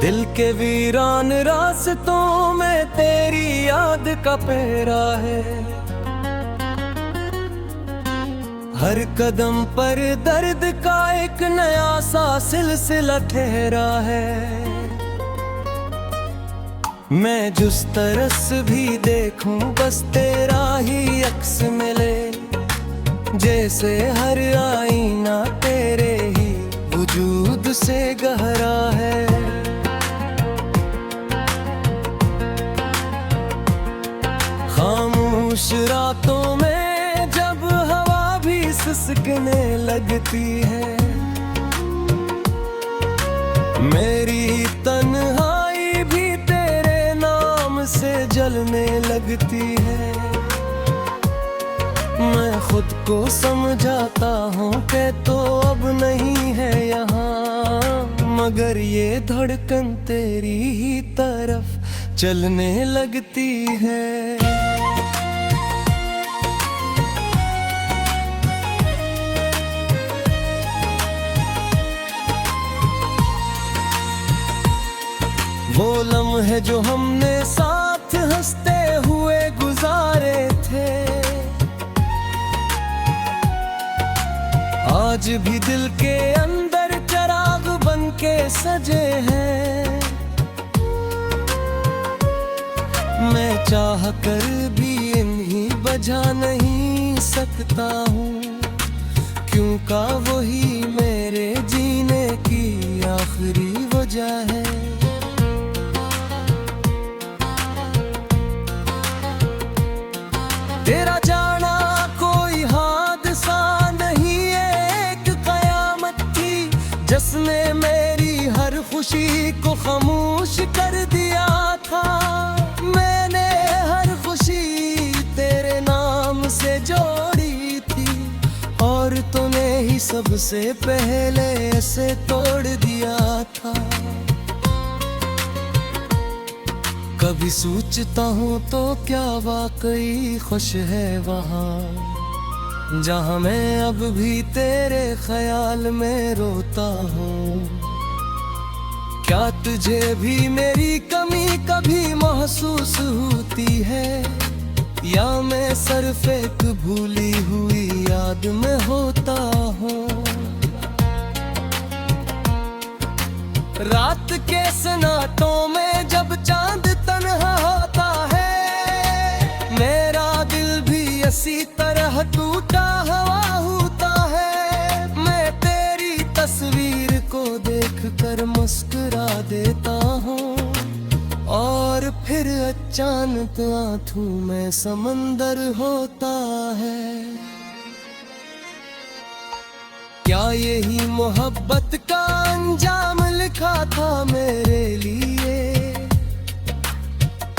दिल के वीरान रास्तों में तेरी याद का पहरा है। हर कदम पर दर्द का एक नया सा सिलसिला ठहरा है। मैं जिस तरस भी देखूं बस तेरा ही अक्स मिले, जैसे हर आईना तेरे ही वजूद से गहरा है। खामोश रातों में जब हवा भी सिसकने लगती है, मेरी तन्हाई भी तेरे नाम से जलने लगती है। मैं खुद को समझाता हूँ कि तो अब नहीं है यहाँ, मगर ये धड़कन तेरी ही तरफ चलने लगती है। वो लम्हे जो हमने साथ हंसते हुए गुजारे थे, आज भी दिल के अंदर चिराग बन के सजे हैं। मैं चाह कर भी इन्हीं बजा नहीं सकता हूँ, क्योंकि वही मेरे जीने की आखिरी वजह है। तेरा जाना कोई हादसा नहीं, एक कयामत थी जिसने मेरी हर खुशी को खामोश कर दिया था। मैंने हर खुशी तेरे नाम से जोड़ी थी, और तूने ही सबसे पहले इसे तोड़ दिया था। कभी सोचता हूँ तो क्या वाकई खुश है वहाँ, जहाँ मैं अब भी तेरे ख्याल में रोता हूँ। क्या तुझे भी मेरी कमी कभी महसूस होती है, या मैं सिर्फ एक भूली हुई याद में होता हूँ। रात के सन्नाटों में जब चांद तन्हा होता है, मेरा दिल भी इसी तरह टूटा हुआ होता है। मैं तेरी तस्वीर को देखकर मुस्कुरा देता हूँ, और फिर अचानक आंखों में समंदर होता है। क्या यही मोहब्बत का अंजाम लिखा था मेरे लिए?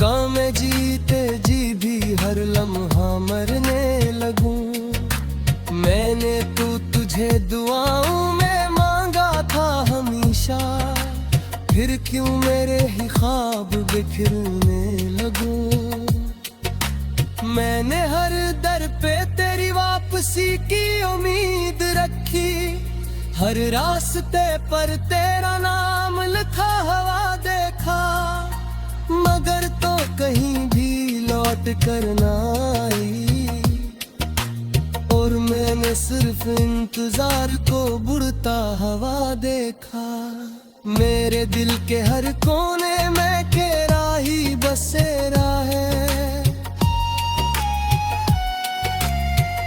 काम जीते जी भी हर लम्हा मरने लगूं। मैंने तो तुझे दुआओं में मांगा था हमेशा, फिर क्यों मेरे ही ख्वाब बिखरने लगूं। मैंने हर दर पे तेरी वापसी की उम्मीद रखी, हर रास्ते पर तेरा नाम लिखा हुआ देखा, मगर तो कहीं भी लौट कर ना आई। और मैंने सिर्फ इंतजार को बुढ़ता हुआ देखा। मेरे दिल के हर कोने में तेरा ही बसेरा है,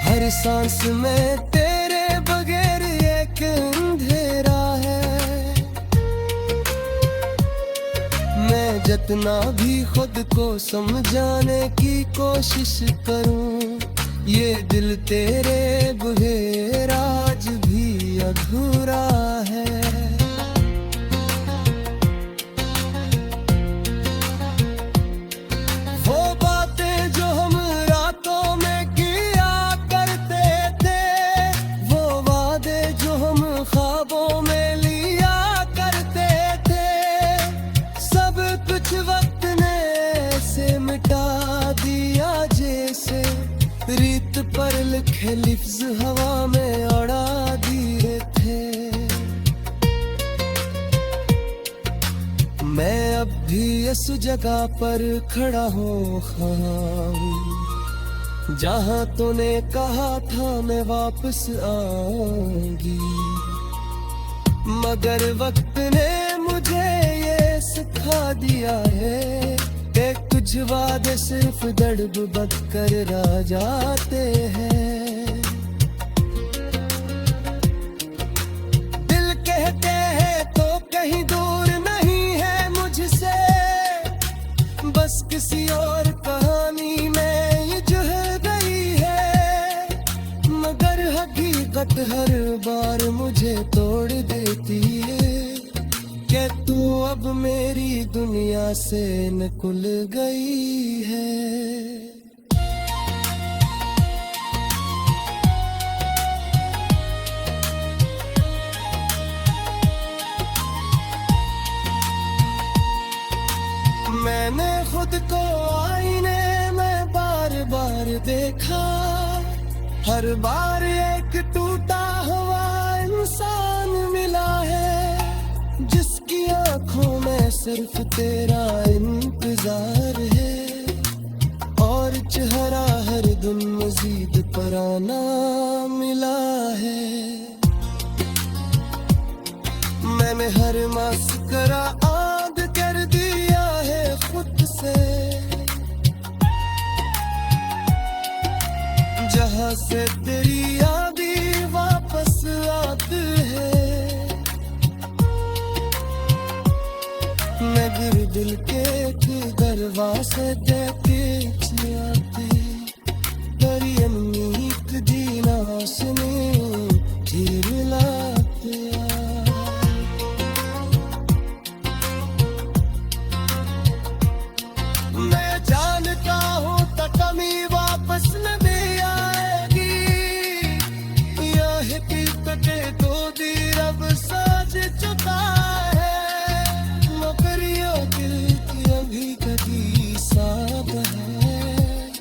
हर सांस में तेरे बगैर एक अंधेरा है। मैं जितना भी खुद को समझाने की कोशिश करूं, ये दिल तेरे बगैर आज भी अधूरा है। रीत पर लिखे लिफ्ज़ हवा में जगह पर खड़ा हूँ ख्वाब, जहाँ तूने कहा था मैं वापस आऊंगी। मगर वक्त ने मुझे ये सिखा दिया है कि कुछ वादे सिर्फ दर्द बद कर रह जाते हैं। दिल कहते हैं तो कहीं दूर नहीं है मुझसे, बस किसी और कहानी में ये जुड़ गई है। मगर हकीकत हर बार मुझे तोड़ देती है कि तू अब मेरी दुनिया से निकल गई है। मैंने खुद को आईने में बार बार देखा, हर बार एक टूटा हुआ इंसान मिला है, जिसकी आंखों में सिर्फ तेरा इंतजार है और चेहरा हर दिन मजीद पुराना मिला है। मैंने हर मस्करा आद कर दिया है खुद से, जहाँ से तेरी यादें वापस आती है। मगर दिल के दरवाजे खींच आती, तेरी उम्मीद जीना सुने चीर लाते। मैं जानता हूँ तो कमी वापस न भी आएगी, यह हकीकत तो दी रब साज चुका है। मगर ये दिल की अभी कभी साथ है,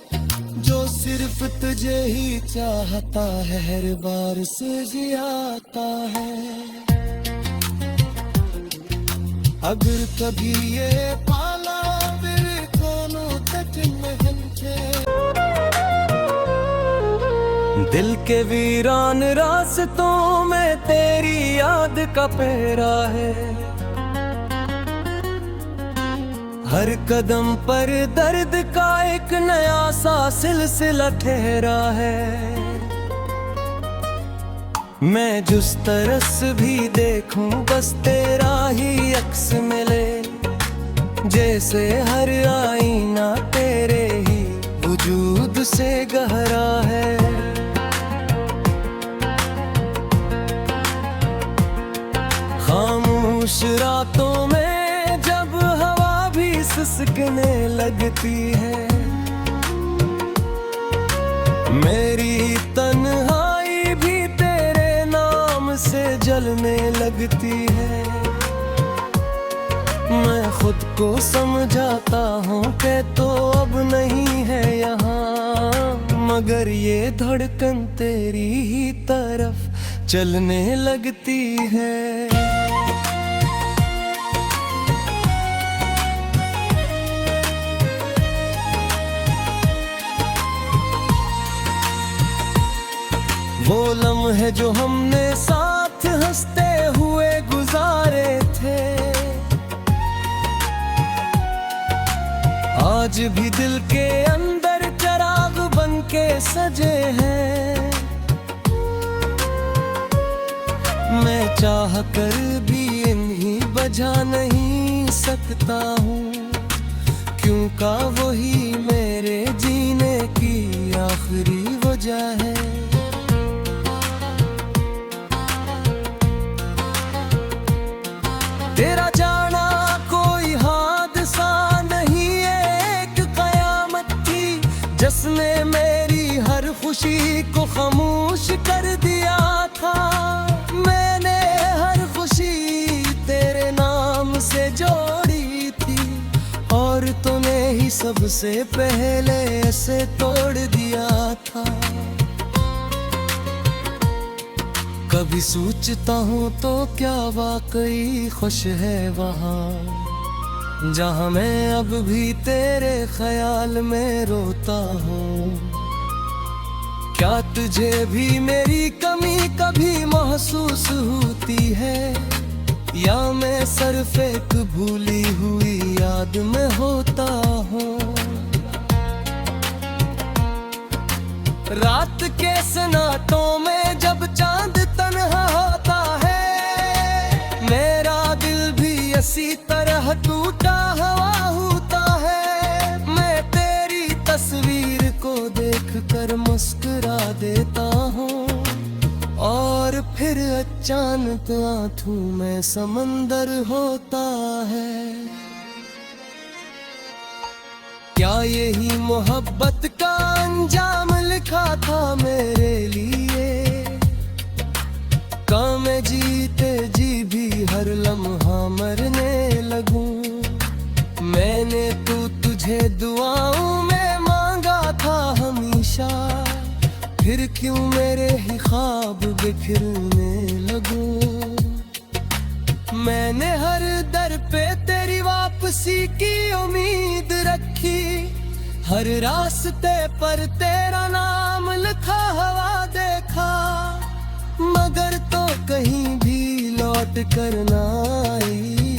जो सिर्फ तुझे ही चाहता है, हर बार से जियाता है। अगर कभी ये पाला मेरे कोनों तक महंगे, दिल के वीरान रास्तों में तेरी याद का पहरा है। हर कदम पर दर्द का एक नया सा सिलसिला ठहरा है। मैं जिस तरस भी देखूं बस तेरा ही अक्स मिले, जैसे हर आईना तेरे ही वजूद से गहरा है। खामोश रातों में जब हवा भी सिसकने लगती है, मेरी तन्हाई भी तेरे नाम से जलने लगती है। मैं खुद को समझाता हूँ कि तो अब नहीं है यहाँ, मगर ये धड़कन तेरी ही तरफ चलने लगती है। वो लम्हे जो हमने साथ हंसते हुए गुजारे थे, आज भी दिल के अंदर चिराग बन के सजे हैं। मैं चाह कर भी इन्हीं बजा नहीं सकता हूँ, क्योंकि वही मेरे जीने की आखिरी वजह है। तेरा जाना कोई हादसा नहीं, एक कयामत थी जिसने मेरी हर खुशी को खामोश कर दिया था। मैंने हर खुशी तेरे नाम से जोड़ी थी, और तूने ही सबसे पहले इसे तोड़ दिया था। कभी सोचता हूँ तो क्या वाकई खुश है वहाँ, जहाँ मैं अब भी तेरे ख्याल में रोता हूँ। क्या तुझे भी मेरी कमी कभी महसूस होती है, या मैं सिर्फ एक भूली हुई याद में होता हूँ। रात के सन्नाटों में जब चांद तन्हा होता है, मेरा दिल भी इसी तरह टूटा हुआ होता है। मैं तेरी तस्वीर को देखकर मुस्कुरा देता हूँ, और फिर अचानक आंखों में समंदर होता है। क्या यही मोहब्बत का अंजाम लिखा था मेरे लिए? क्या मैं जीते जी भी हर लम्हा मरने लगूं? मैंने तुझे दुआओं में मांगा था हमेशा, फिर क्यों मेरे ही ख्वाब बिखरने लगूं? मैंने हर दर पे तेरी वापसी की उम्मीद रखी, हर रास्ते पर तेरा नाम लिखा हुआ देखा, मगर तो कहीं भी लौट कर ना आई।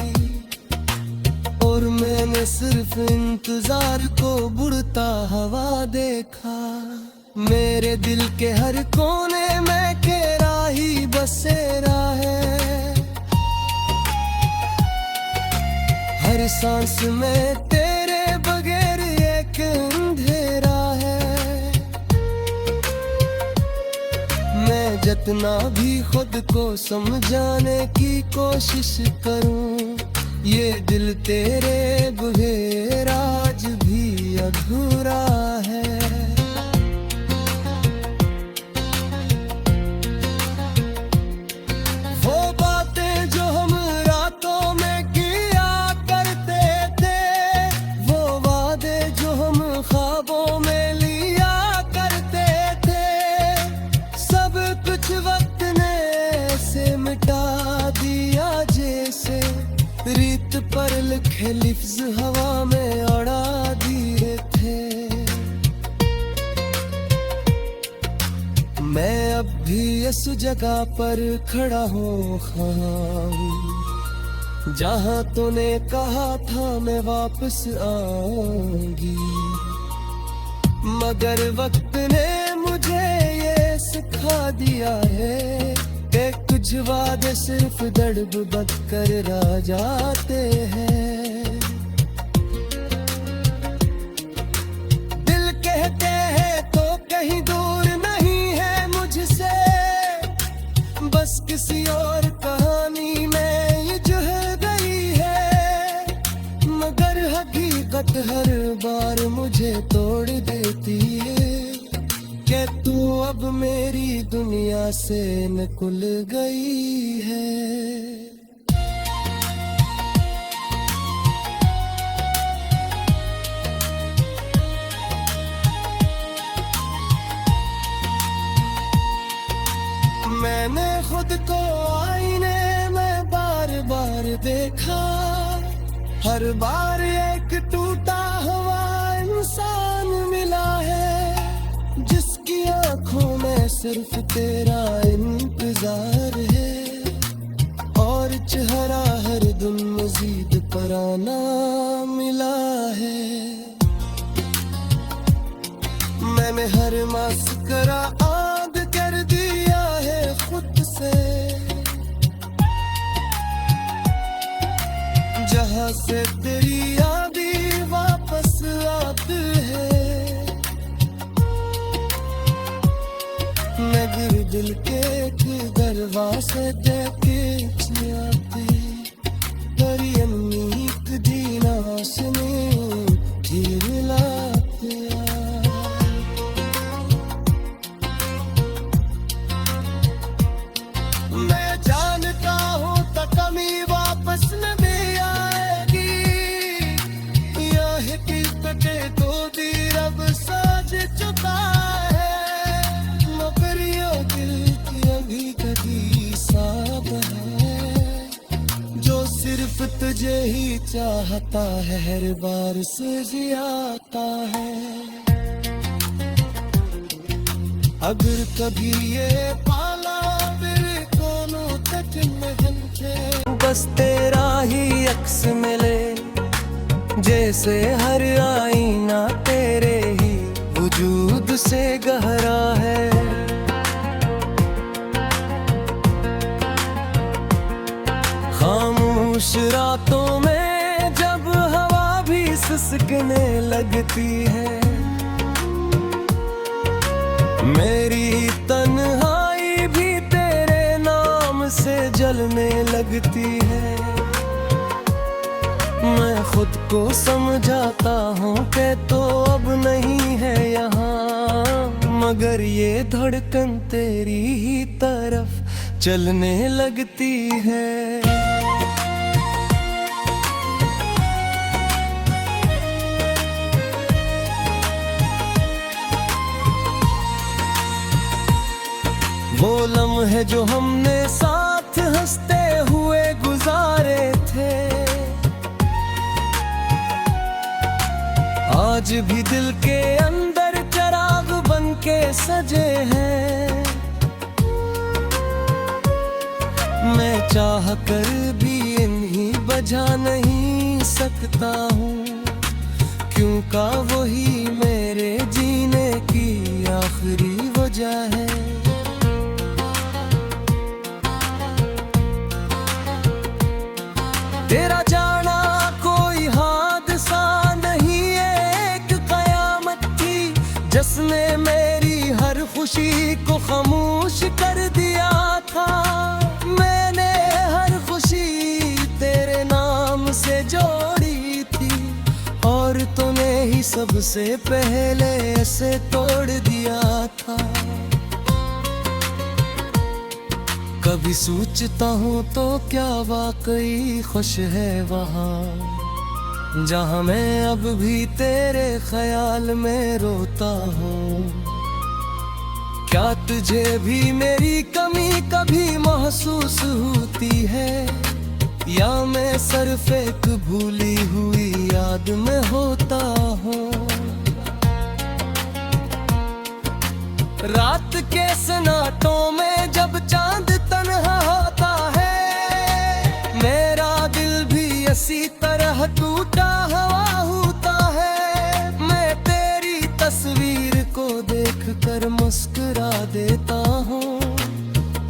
और मैंने सिर्फ इंतजार को बुढ़ता हुआ देखा। मेरे दिल के हर कोने में तेरा ही बसेरा है, हर सांस में तेरे बगैर एक अंधेरा है। मैं जितना भी खुद को समझाने की कोशिश करूं, ये दिल तेरे बगैर आज भी अधूरा है। रीत पर लिखे लिफ्ज हवा में उड़ा दिए थे। मैं अब भी इस जगह पर खड़ा हूँ जहाँ तूने कहा था मैं वापस आऊंगी, मगर वक्त ने मुझे ये सिखा दिया है कि कुछ वादे सिर्फ दर्द कर रह जाते हैं। दिल कहते हैं तो कहीं दूर नहीं है मुझसे, बस किसी और कहानी में ये जुड़ गई है, मगर हकीकत हर बार मुझे तोड़ देती है कि तू अब मेरी दुनिया से निकल गई है। मैंने खुद को आईने में बार बार देखा, हर बार एक टूटा हुआ इंसान मिला है, जिसकी आंखों में सिर्फ तेरा इंतजार है, और चेहरा हर दिन मजीद पुराना मिला है। मैंने हर मस्करा आग कर दिया है खुद से, जहाँ से तेरी यादें वापस आती है। मगर दिल के दरवाजे देखे आती तेरी अम्मी दीना सुने फिर लाते। मैं जानता हूँ तो कमी वापस न भी आएगी, यह किस्मते तो दी रब साज चुका है, मगर यो दिल की अभी कभी साब है जो सिर्फ तुझ तुझे ही चाहता है, हर बार से जियाता है। अगर कभी ये पाला मेरे दोनों तट महल के, बस तेरा ही अक्स मिले, जैसे हर आईना तेरे ही वजूद से गहरा है। खामोश रातों में जब हवा भी सिसकने लगती है, मेरी तन्हाई भी तेरे नाम से जलने लगती है। मैं खुद को समझाता हूँ कि तो अब नहीं है यहाँ, मगर ये धड़कन तेरी ही तरफ चलने लगती है। वो लम्हे जो हमने साथ हंसते हुए गुजारे थे, आज भी दिल के अंदर चिराग बन के सजे हैं। मैं चाह कर भी इन्हीं बजा नहीं सकता हूँ, क्यों का वही मेरे जीने की आखिरी वजह है। तेरा जाना कोई हादसा नहीं, एक कयामत थी जिसने मेरी हर खुशी को खामोश कर दिया था। मैंने हर खुशी तेरे नाम से जोड़ी थी, और तूने ही सबसे पहले ऐसे तोड़ दिया था। कभी सोचता हूँ तो क्या वाकई खुश है वहाँ, जहाँ मैं अब भी तेरे ख्याल में रोता हूँ। क्या तुझे भी मेरी कमी कभी महसूस होती है, या मैं सिर्फ एक भूली हुई याद में होता हूँ। रात के सन्नाटों में जब चांद तन्हा होता है, मेरा दिल भी इसी तरह टूटा हुआ होता है। मैं तेरी तस्वीर को देखकर मुस्कुरा देता हूँ,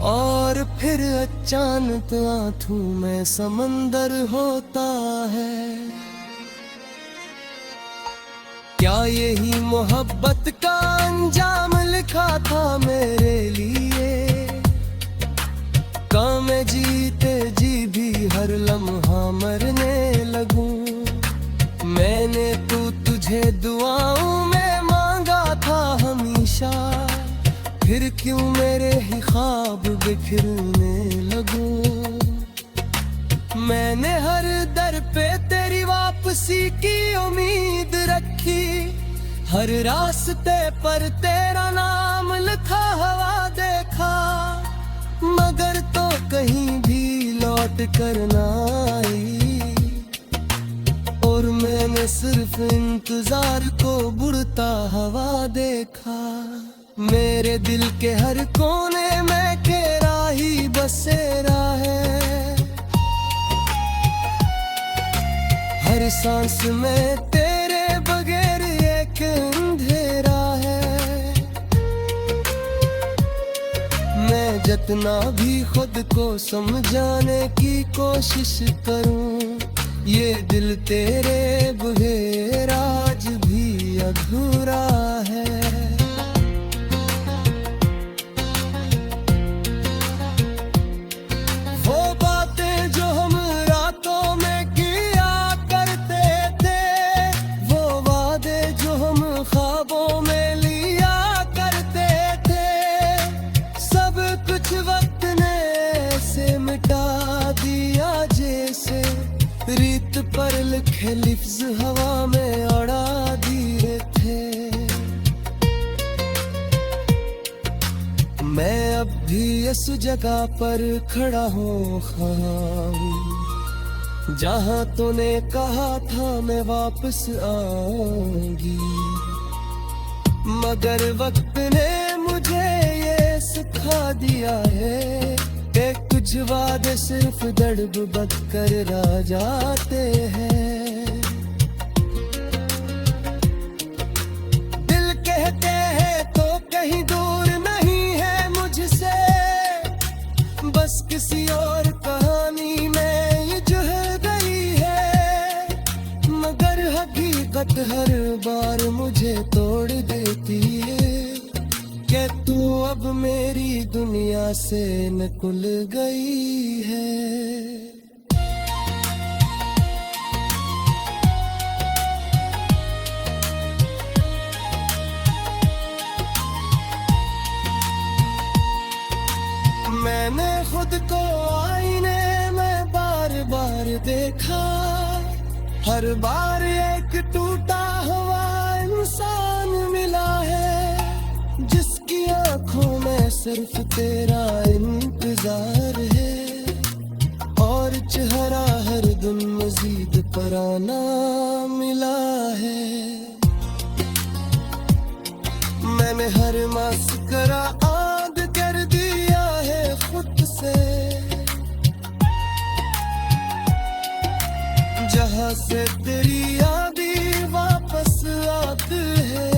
और फिर अचानक आंखों में समंदर होता है। क्या यही मोहब्बत का अंजाम लिखा था मेरे लिए, काम जीते जी भी हर लम्हा मरने लगूं। मैंने तो तुझे दुआओं में मांगा था हमेशा, फिर क्यों मेरे ही ख्वाब बिखरने लगूं। मैंने हर दर पे तेरी वापसी की उम्मीद रखी, हर रास्ते पर तेरा नाम लिखा हुआ देखा, मगर तो कहीं भी लौट कर ना आई। और मैंने सिर्फ इंतजार को बुढ़ता हुआ देखा। मेरे दिल के हर कोने में तेरा ही बसेरा है, हर सांस में तेरे बगैर एक अंधेरा है। मैं जितना भी खुद को समझाने की कोशिश करूं, ये दिल तेरे बगैर आज भी अधूरा है। रीत पर लिखे लिफ्ज हवा में उड़ा दिए थे। मैं अब भी इस जगह पर खड़ा हूँ, जहाँ तूने कहा था मैं वापस आऊंगी, मगर वक्त ने मुझे ये सिखा दिया है कि कुछ वादे सिर्फ दर्द कर रह जाते हैं। दिल कहते हैं तो कहीं दूर नहीं है मुझसे, बस किसी और कहानी में ये जुड़ गई है। मगर हकीकत हर बार मुझे तोड़ देती है कि तू अब मेरी दुनिया से निकल गई है। मैंने खुद को आईने में बार बार देखा, हर बार एक टूटा हुआ इंसान मिला है, जिसकी आंखों में सिर्फ तेरा इंतजार है, और चेहरा हर दिन मजीद पुराना मिला है। मैंने हर मस्करा आग कर दिया है खुद से, जहाँ से तेरी यादें वापस आती है।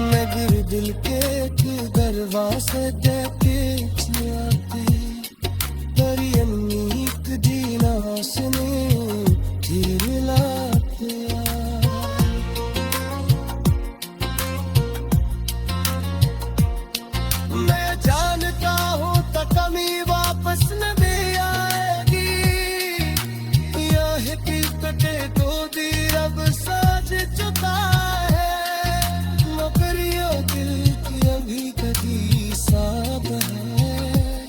मगर दिल के एक दरवाजे देखने आती, तेरी अम्मीक जीना सुने फिर लाते मैं जानता हूँ तो कमी वापस न भी आएगी, यह हकीकतें तो दी रब साज चुका है। मगर ये दिल की अभी कभी साब है,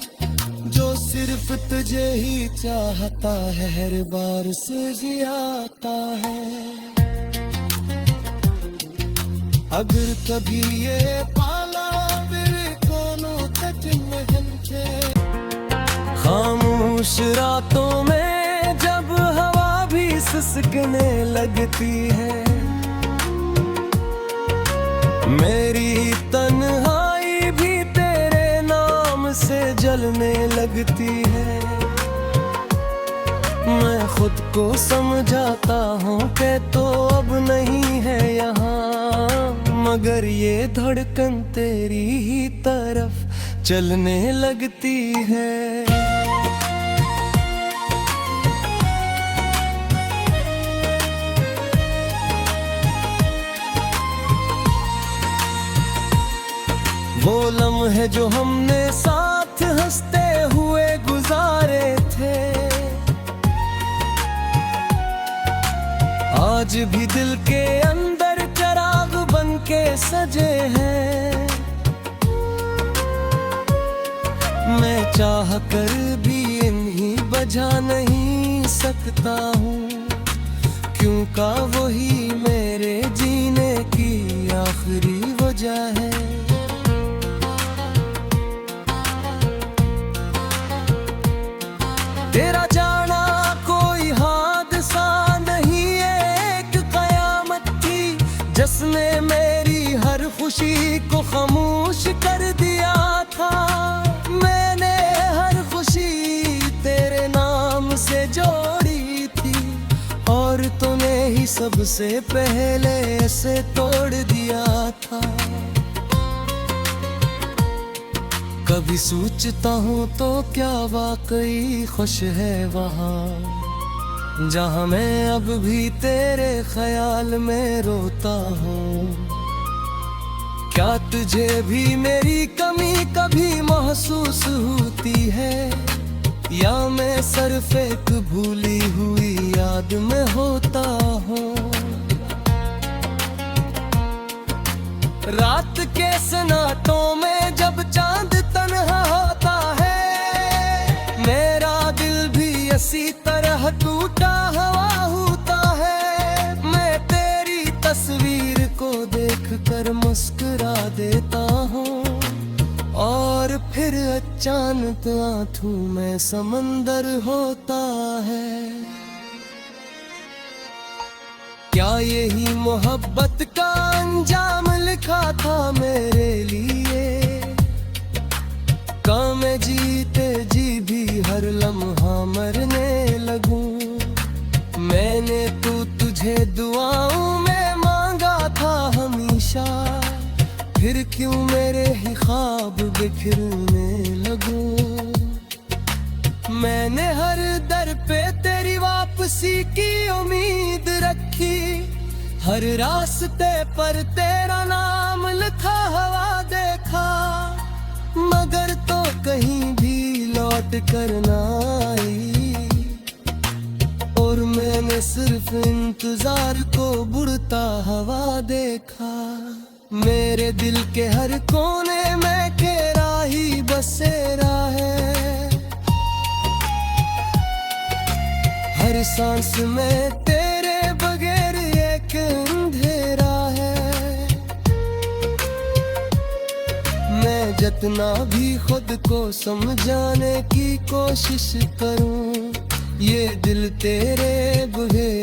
जो सिर्फ तुझे ही चाहता है, हर बार से जियाता है। अगर कभी ये पाला मेरे कोनों तक महंगे, खामोश रातों में जब हवा भी सिसकने लगती है, मेरी तन्हाई भी तेरे नाम से जलने लगती है। मैं खुद को समझाता हूँ कि तो अब नहीं है यहाँ, मगर ये धड़कन तेरी ही तरफ चलने लगती है। वो लम्हे जो हमने साथ हंसते हुए गुजारे थे, आज भी दिल के अंदर चिराग बन के सजे हैं। मैं चाह कर भी इन्हीं बजा नहीं सकता हूँ, क्योंकि वही मेरे जीने की आखिरी वजह है। तेरा जाना कोई हादसा नहीं, एक कयामत थी जिसने मेरी हर खुशी को खामोश कर दिया था। मैंने हर खुशी तेरे नाम से जोड़ी थी, और तूने ही सबसे पहले इसे तोड़ दिया था। कभी सोचता हूँ तो क्या वाकई खुश है वहाँ, जहाँ मैं अब भी तेरे ख्याल में रोता हूँ। क्या तुझे भी मेरी कमी कभी महसूस होती है, या मैं सिर्फ एक भूली हुई याद में होता हूँ। रात के सन्नाटों में जब चांद तन्हा होता है, मेरा दिल भी इसी तरह टूटा हुआ होता है। मैं तेरी तस्वीर को देखकर मुस्कुरा देता हूँ, और फिर फिर अचानक आंखों में समंदर होता है। क्या यही मोहब्बत का अंजाम लिखा था मेरे लिए? क्या मैं जीते जी भी हर लम्हा मरने लगूं? मैंने तो तुझे दुआओं में मांगा था हमेशा, फिर क्यों मेरे ही ख्वाब बिखरने लगूं? मैंने हर दर पे तेरी वापसी की उम्मीद रखी, हर रास्ते पर तेरा नाम लिखा हुआ देखा, मगर तो कहीं भी लौट कर ना आई। और मैंने सिर्फ इंतजार को बुढ़ता हुआ देखा। मेरे दिल के हर कोने में तेरा ही बसेरा है, हर सांस में तेरे बगैर एक अंधेरा है। मैं जितना भी खुद को समझाने की कोशिश करूं, ये दिल तेरे बगैर